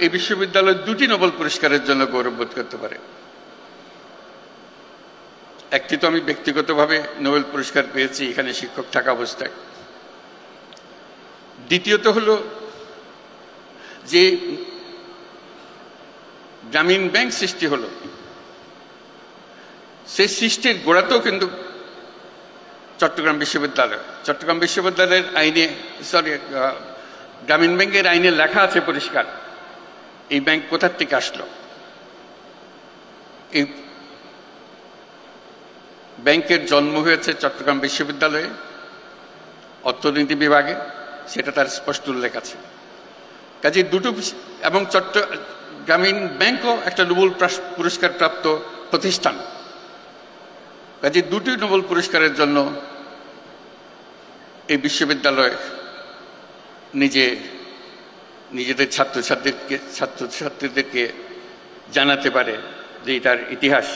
এই বিশ্ববিদ্যালয় 2টি নোবেল পুরস্কারের জন্য গৌরববোধ করতে পারে। একটি তো আমি ব্যক্তিগতভাবে নোবেল পুরস্কার পেয়েছি এখানে শিক্ষক থাকা অবস্থায়। দ্বিতীয়ত হলো যে গ্রামীণ ব্যাংক সৃষ্টি হলো, সেই সৃষ্টির গোড়াতেও কিন্তু চট্টগ্রাম বিশ্ববিদ্যালয়ের আইনে গ্রামীণ ব্যাংকের আইনে লেখা আছে পরিষ্কার এই ব্যাংক কোথার থেকে আসলো। এই ব্যাংকের জন্ম হয়েছে চট্টগ্রাম বিশ্ববিদ্যালয়ে অর্থনীতি বিভাগে, সেটা তার স্পষ্ট উল্লেখ আছে। কাজে দুটো এবং গ্রামীণ ব্যাংকও একটা নোবেল পুরস্কার প্রাপ্ত প্রতিষ্ঠান। কাজে 2টি নোবেল পুরস্কারের জন্য এই বিশ্ববিদ্যালয় নিজেদের ছাত্রছাত্রীদেরকে জানাতে পারে যে এটার ইতিহাস